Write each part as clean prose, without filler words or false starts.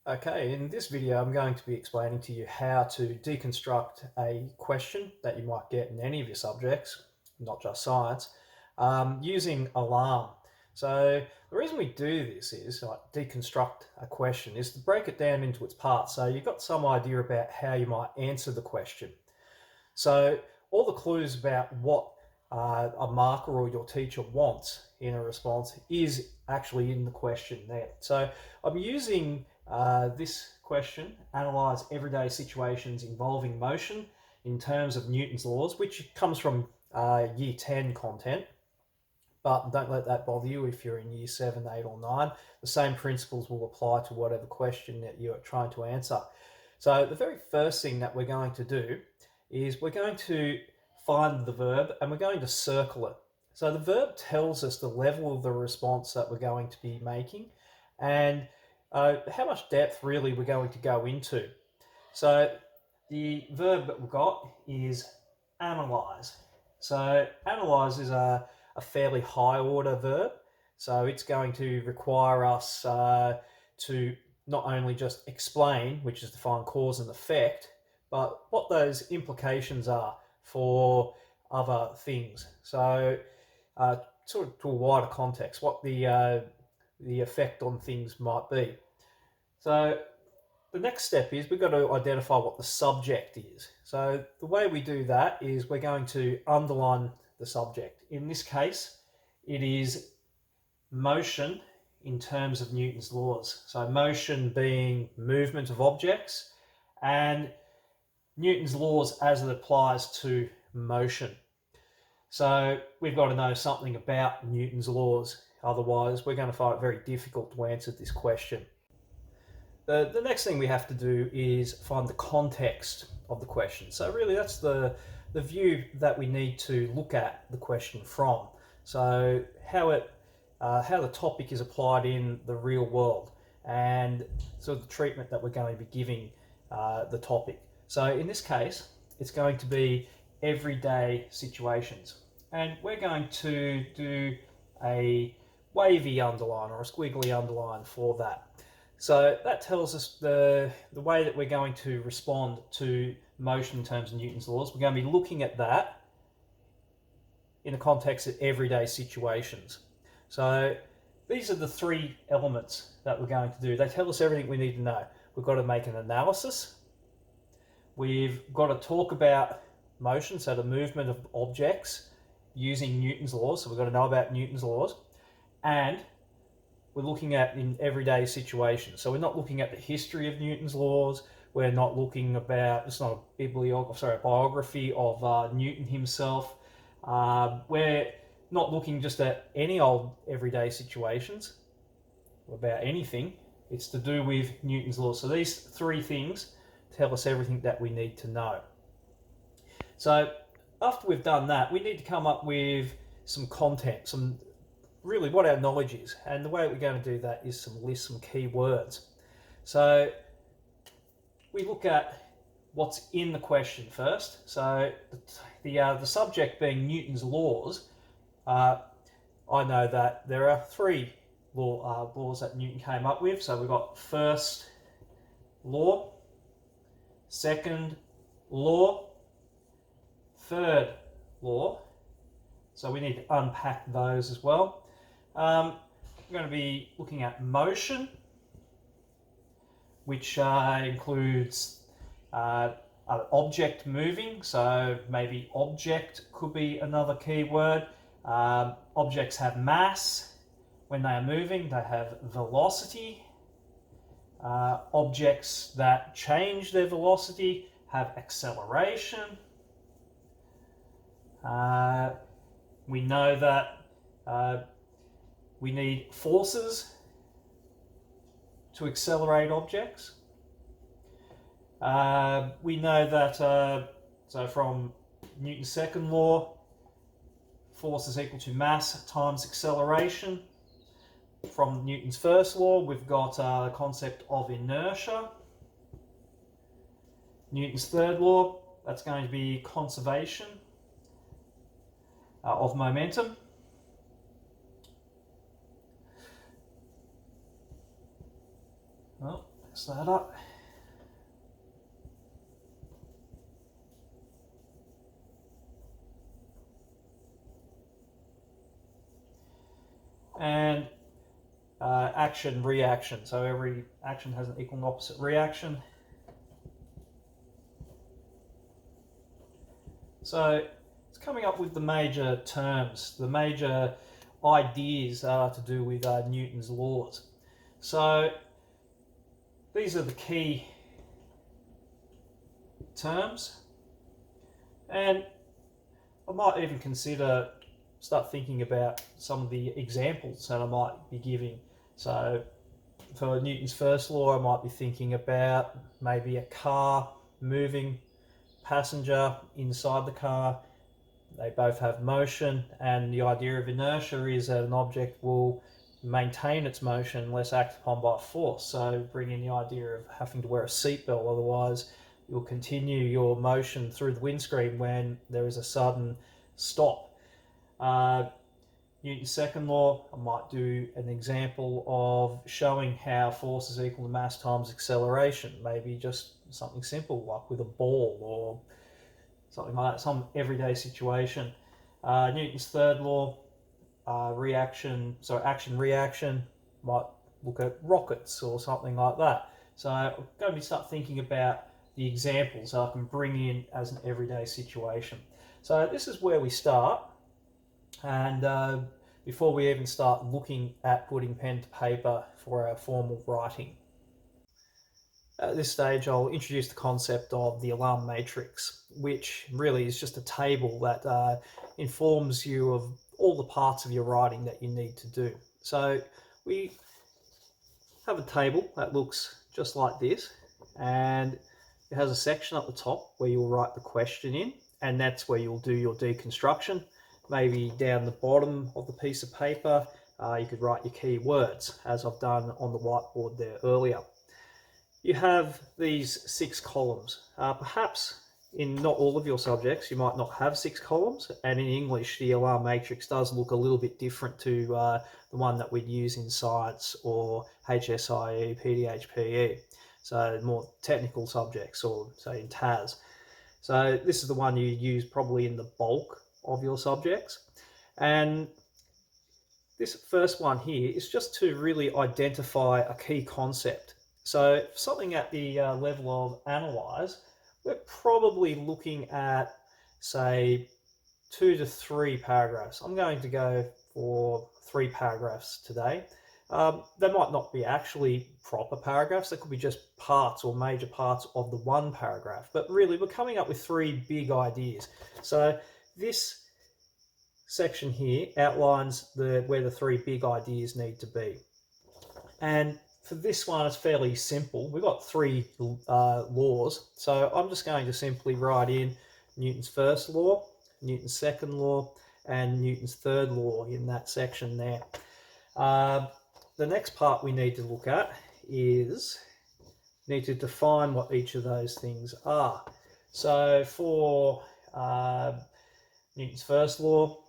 Okay, in this video, I'm going to be explaining to you how to deconstruct a question that you might get in any of your subjects, not just science, using alarm. So the reason we do this is like deconstruct a question is to break it down into its parts. So you've got some idea about how you might answer the question. So all the clues about what a marker or your teacher wants in a response is actually in the question there. So I'm using this question, analyze everyday situations involving motion in terms of Newton's laws, which comes from year 10 content. But don't let that bother you if you're in year 7, 8 or 9. The same principles will apply to whatever question that you're trying to answer. So the very first thing that we're going to do is we're going to find the verb and we're going to circle it. So the verb tells us the level of the response that we're going to be making and how much depth really we're going to go into. So the verb that we've got is analyze. So analyze is a fairly high order verb. So it's going to require us to not only just explain, which is to find cause and effect, but what those implications are for other things. So sort of to a wider context, what the effect on things might be. So the next step is we've got to identify what the subject is. So the way we do that is we're going to underline the subject. In this case, it is motion in terms of Newton's laws. So motion being movement of objects and Newton's laws as it applies to motion. So we've got to know something about Newton's laws. Otherwise, we're going to find it very difficult to answer this question. The next thing we have to do is find the context of the question. So really that's the view that we need to look at the question from. So how the topic is applied in the real world and sort of the treatment that we're going to be giving the topic. So in this case, it's going to be everyday situations. And we're going to do a wavy underline or a squiggly underline for that. So that tells us the way that we're going to respond to motion in terms of Newton's laws. We're going to be looking at that in the context of everyday situations. So these are the three elements that we're going to do. They tell us everything we need to know. We've got to make an analysis. We've got to talk about motion, so the movement of objects using Newton's laws. So we've got to know about Newton's laws. And we're looking at in everyday situations. So we're not looking at the history of Newton's laws. We're not looking about, it's not a biography of Newton himself. We're not looking just at any old everyday situations about anything. It's to do with Newton's laws. So these three things tell us everything that we need to know. So after we've done that, we need to come up with some content, really what our knowledge is, and the way we're going to do that is list some key words. So we look at what's in the question first. So the subject being Newton's laws, I know that there are three laws that Newton came up with. So we've got first law, second law, third law. So we need to unpack those as well. We're going to be looking at motion, which includes an object moving. So maybe object could be another key word. Objects have mass. When they are moving, they have velocity. Objects that change their velocity have acceleration. We know that we need forces to accelerate objects. We know that, so from Newton's second law, force is equal to mass times acceleration. From Newton's first law, we've got the concept of inertia. Newton's third law, that's going to be conservation of momentum. Oh, Mess that up. And action, reaction. So every action has an equal and opposite reaction. So it's coming up with the major terms, the major ideas to do with Newton's laws. So these are the key terms, and I might even start thinking about some of the examples that I might be giving. So for Newton's first law, I might be thinking about maybe a car moving, passenger inside the car. They both have motion, and the idea of inertia is that an object will maintain its motion unless acted upon by force. So bring in the idea of having to wear a seatbelt, otherwise you'll continue your motion through the windscreen when there is a sudden stop. Newton's second law, I might do an example of showing how force is equal to mass times acceleration. Maybe just something simple like with a ball or something like that, some everyday situation. Newton's third law, action-reaction, might look at rockets or something like that. So I'm going to start thinking about the examples I can bring in as an everyday situation. So this is where we start, and before we even start looking at putting pen to paper for our formal writing. At this stage, I'll introduce the concept of the alarm matrix, which really is just a table that informs you of all the parts of your writing that you need to do. So we have a table that looks just like this, and it has a section at the top where you'll write the question in, and that's where you'll do your deconstruction. Maybe down the bottom of the piece of paper, you could write your key words, as I've done on the whiteboard there earlier. You have these 6 columns. Perhaps in not all of your subjects you might not have 6 columns, and in English the alarm matrix does look a little bit different to the one that we'd use in science or HSIE, PDHPE, so more technical subjects, or say in TAS. So this is the one you use probably in the bulk of your subjects, and this first one here is just to really identify a key concept. So something at the level of analyze, we're probably looking at, say, 2 to 3 paragraphs. I'm going to go for 3 paragraphs today. They might not be actually proper paragraphs. They could be just parts or major parts of the one paragraph. But really, we're coming up with 3 big ideas. So this section here outlines where the 3 big ideas need to be. And for this one, it's fairly simple. We've got 3 laws, so I'm just going to simply write in Newton's first law, Newton's second law, and Newton's third law in that section there. The next part we need to look at is need to define what each of those things are. So for Newton's first law,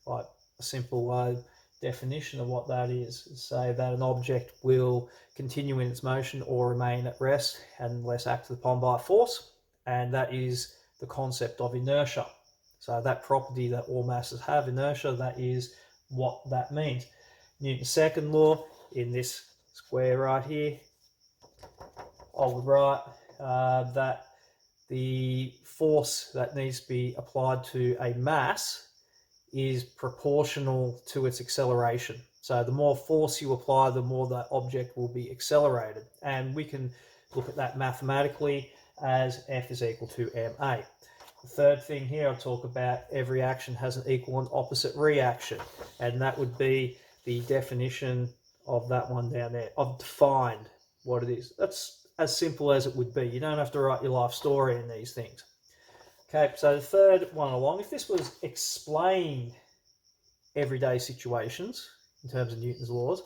like a simple definition of what that is, say that an object will continue in its motion or remain at rest unless acted upon by force, and that is the concept of inertia. So that property that all masses have, inertia, that is what that means. Newton's second law, in this square right here, I would write that the force that needs to be applied to a mass is proportional to its acceleration. So the more force you apply, the more that object will be accelerated. And we can look at that mathematically as F is equal to ma. The third thing here, I'll talk about every action has an equal and opposite reaction. And that would be the definition of that one down there. I've defined what it is. That's as simple as it would be. You don't have to write your life story in these things. Okay, so the third one along, if this was explained everyday situations in terms of Newton's laws,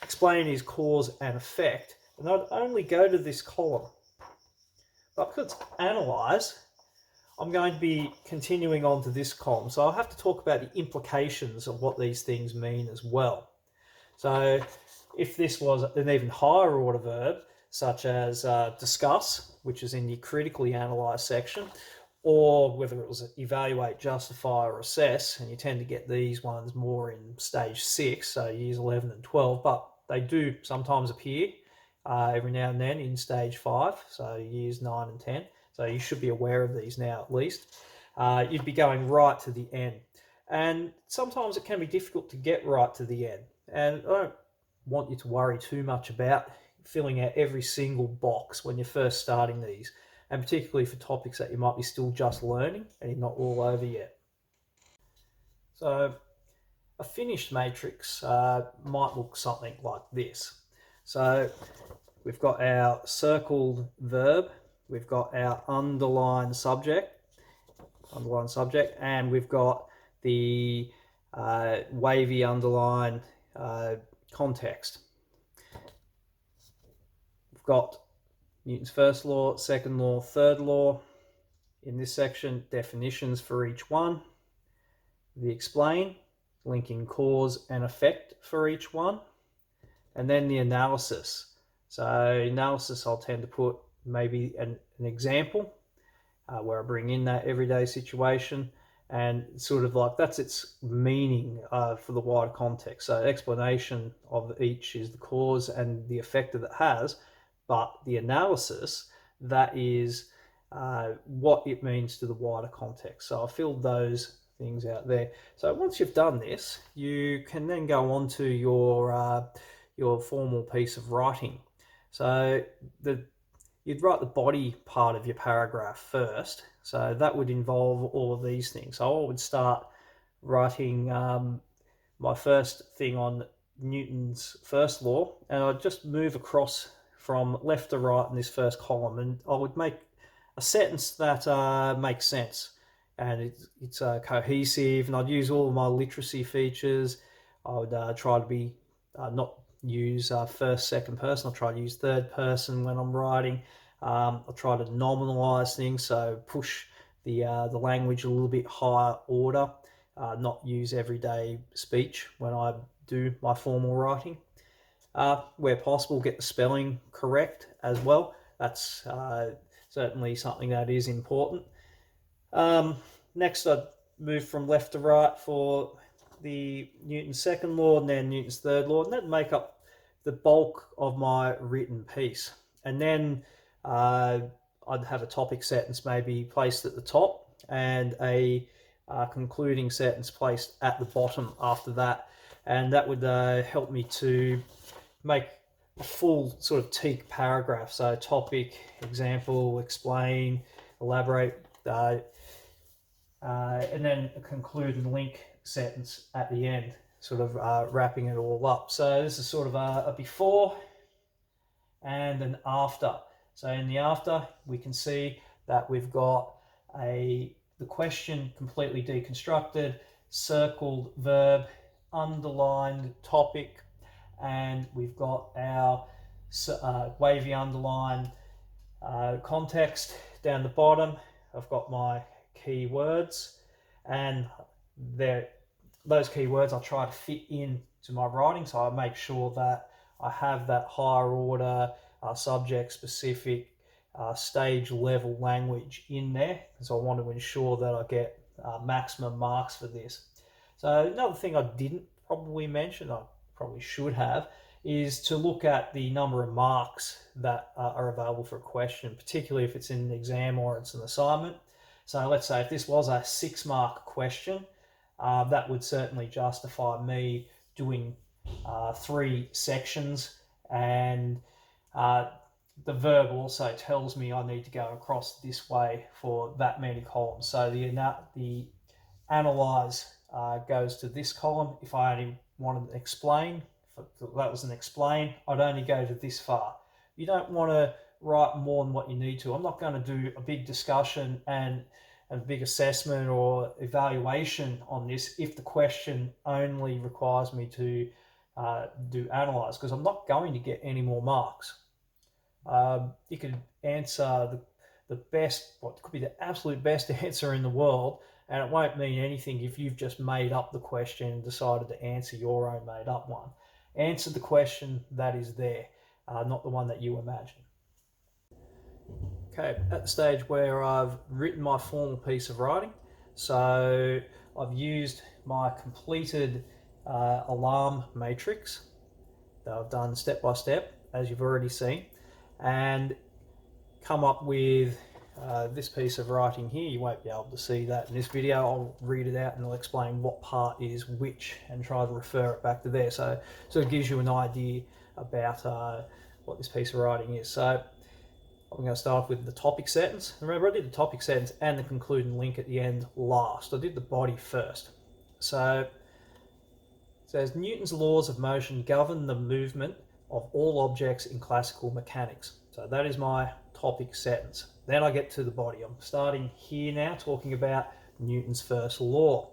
explain is cause and effect, and I'd only go to this column. But because it's analyze, I'm going to be continuing on to this column. So I'll have to talk about the implications of what these things mean as well. So if this was an even higher order verb, such as discuss, which is in your critically analysed section, or whether it was evaluate, justify, or assess, and you tend to get these ones more in stage 6, so years 11 and 12, but they do sometimes appear every now and then in stage 5, so years 9 and 10, so you should be aware of these now at least. You'd be going right to the end, and sometimes it can be difficult to get right to the end, and I don't want you to worry too much about filling out every single box when you're first starting these, and particularly for topics that you might be still just learning and you're not all over yet. So a finished matrix might look something like this. So we've got our circled verb, we've got our underlined subject, and we've got the wavy underline context. We've got Newton's first law, second law, third law. In this section, definitions for each one. The explain, linking cause and effect for each one. And then the analysis. So analysis, I'll tend to put maybe an example where I bring in that everyday situation, and sort of like that's its meaning for the wider context. So explanation of each is the cause and the effect that it has, but the analysis, that is what it means to the wider context. So I filled those things out there. So once you've done this, you can then go on to your formal piece of writing. So you'd write the body part of your paragraph first. So that would involve all of these things. So I would start writing my first thing on Newton's first law, and I'd just move across from left to right in this first column, and I would make a sentence that makes sense, and it's cohesive, and I'd use all of my literacy features. I would try to be not use first, second person. I'll try to use third person when I'm writing. I'll try to nominalize things, so push the language a little bit higher order, not use everyday speech when I do my formal writing. Where possible, get the spelling correct as well. That's certainly something that is important. Next, I'd move from left to right for the Newton's second law and then Newton's third law, and that'd make up the bulk of my written piece. And then I'd have a topic sentence maybe placed at the top, and a concluding sentence placed at the bottom after that, and that would help me to make a full sort of teak paragraph. So topic, example, explain, elaborate, and then a conclude and link sentence at the end, sort of wrapping it all up. So this is sort of a before and an after. So in the after, we can see that we've got the question completely deconstructed, circled verb, underlined topic, and we've got our wavy underline context down the bottom. I've got my key words, and those key words I try to fit in to my writing, so I make sure that I have that higher order, subject specific, stage level language in there, so I want to ensure that I get maximum marks for this. So another thing I didn't probably mention, I probably should have, is to look at the number of marks that are available for a question, particularly if it's in an exam or it's an assignment. So let's say if this was a 6-mark question, that would certainly justify me doing 3 sections, and the verb also tells me I need to go across this way for that many columns. So the analyze goes to this column. If I only wanted to explain, if that was an explain, I'd only go to this far. You don't want to write more than what you need to. I'm not going to do a big discussion and a big assessment or evaluation on this if the question only requires me to do analyze, because I'm not going to get any more marks. You could answer the best, what could be the absolute best answer in the world, and it won't mean anything if you've just made up the question and decided to answer your own made up one. Answer the question that is there. not the one that you imagine. Okay, at the stage where I've written my formal piece of writing, so I've used my completed alarm matrix that I've done step by step, as you've already seen, and come up with this piece of writing here. You won't be able to see that in this video. I'll read it out and I'll explain what part is which and try to refer it back to there. So it gives you an idea about what this piece of writing is. So I'm going to start with the topic sentence. Remember, I did the topic sentence and the concluding link at the end last. I did the body first. So it says, Newton's laws of motion govern the movement of all objects in classical mechanics. So that is my topic sentence. Then I get to the body. I'm starting here now talking about Newton's first law.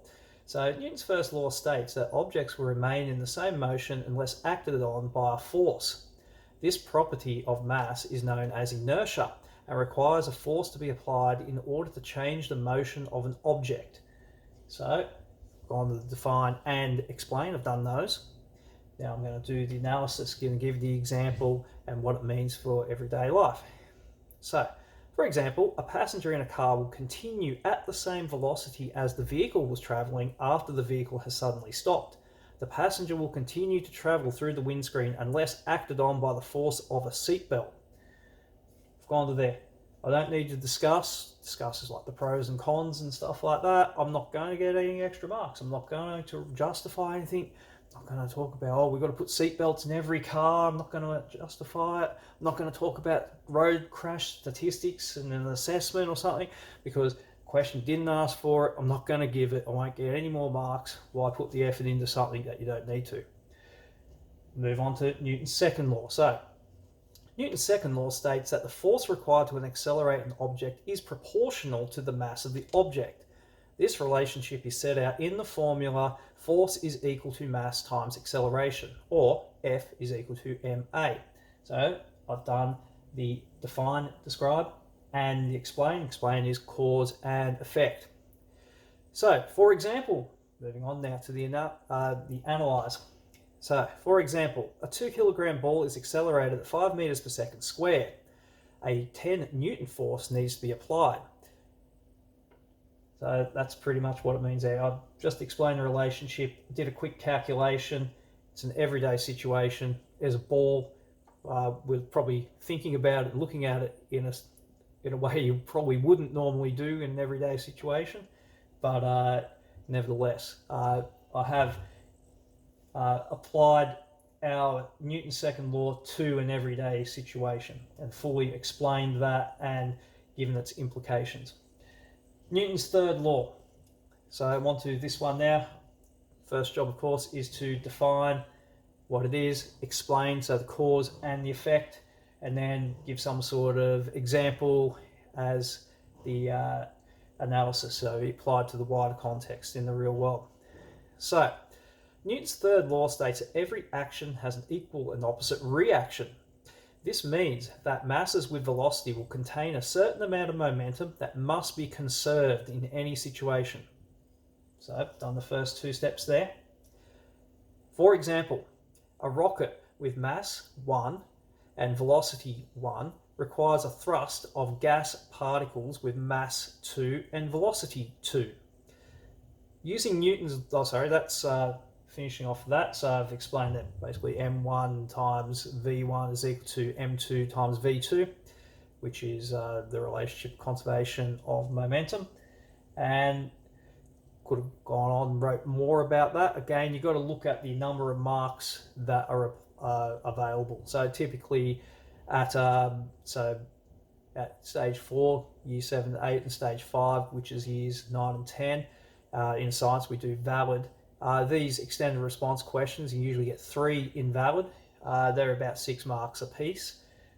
So Newton's first law states that objects will remain in the same motion unless acted on by a force. This property of mass is known as inertia and requires a force to be applied in order to change the motion of an object. So I've gone to define and explain. I've done those. Now I'm going to do the analysis, going to give the example and what it means for everyday life. So, for example, a passenger in a car will continue at the same velocity as the vehicle was travelling after the vehicle has suddenly stopped. The passenger will continue to travel through the windscreen unless acted on by the force of a seatbelt. I've gone to there. I don't need to discuss is like the pros and cons and stuff like that. I'm not going to get any extra marks. I'm not going to justify anything. I'm not going to talk about, we've got to put seatbelts in every car. I'm not going to justify it. I'm not going to talk about road crash statistics and an assessment or something because question didn't ask for it. I'm not going to give it. I won't get any more marks. Why put the effort into something that you don't need to? Move on to Newton's second law. So Newton's second law states that the force required to accelerate an object is proportional to the mass of the object. This relationship is set out in the formula force is equal to mass times acceleration, or F is equal to ma. So I've done the define, describe, and the explain. Explain is cause and effect. So, for example, moving on now to the analyze. So, for example, a 2 kilogram ball is accelerated at 5 meters per second squared. A 10 Newton force needs to be applied. So that's pretty much what it means there. I've just explained the relationship, did a quick calculation. It's an everyday situation. There's a ball. We're probably thinking about it, looking at it in a way you probably wouldn't normally do in an everyday situation. But nevertheless, I have applied our Newton's second law to an everyday situation and fully explained that and given its implications. Newton's third law. So I want to this one now. First job, of course, is to define what it is, explain, so the cause and the effect, and then give some sort of example as the analysis, so applied to the wider context in the real world. So Newton's third law states that every action has an equal and opposite reaction. This means that masses with velocity will contain a certain amount of momentum that must be conserved in any situation. So I've done the first two steps there. For example, a rocket with mass 1 and velocity 1 requires a thrust of gas particles with mass 2 and velocity 2. Using Newton's, that's finishing off that, so I've explained that basically m1 times v1 is equal to m2 times v2, which is the relationship conservation of momentum, and could have gone on and wrote more about that. Again, you've got to look at the number of marks that are available. So typically at stage 4, year 7 to 8, and stage 5, which is years 9 and 10, in science we do valid. These extended response questions, you usually get 3 invalid. They're about 6 marks a piece,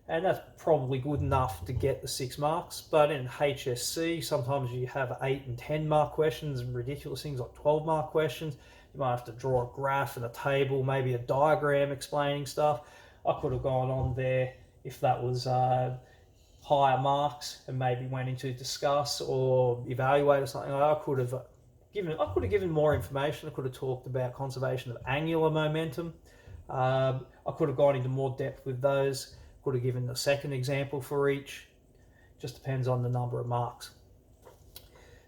and that's probably good enough to get the 6 marks. But in HSC, sometimes you have 8 and 10 mark questions and ridiculous things like 12 mark questions. You might have to draw a graph and a table, maybe a diagram explaining stuff. I could have gone on there if that was higher marks and maybe went into discuss or evaluate or something. I could have given more information. I could have talked about conservation of angular momentum, I could have gone into more depth with those, could have given a second example for each, just depends on the number of marks.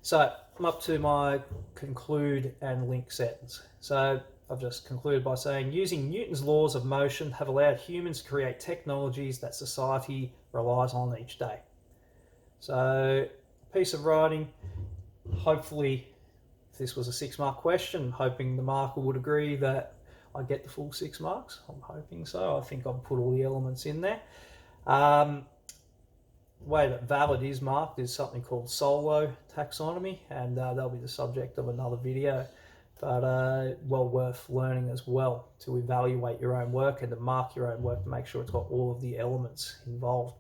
So I'm up to my conclude and link sentence. So I've just concluded by saying, using Newton's laws of motion have allowed humans to create technologies that society relies on each day. So piece of writing, hopefully if this was a 6-mark question, I'm hoping the marker would agree that I get the full 6 marks. I'm hoping so. I think I've put all the elements in there. The way that valid is marked is something called solo taxonomy, and that'll be the subject of another video, but well worth learning as well to evaluate your own work and to mark your own work to make sure it's got all of the elements involved.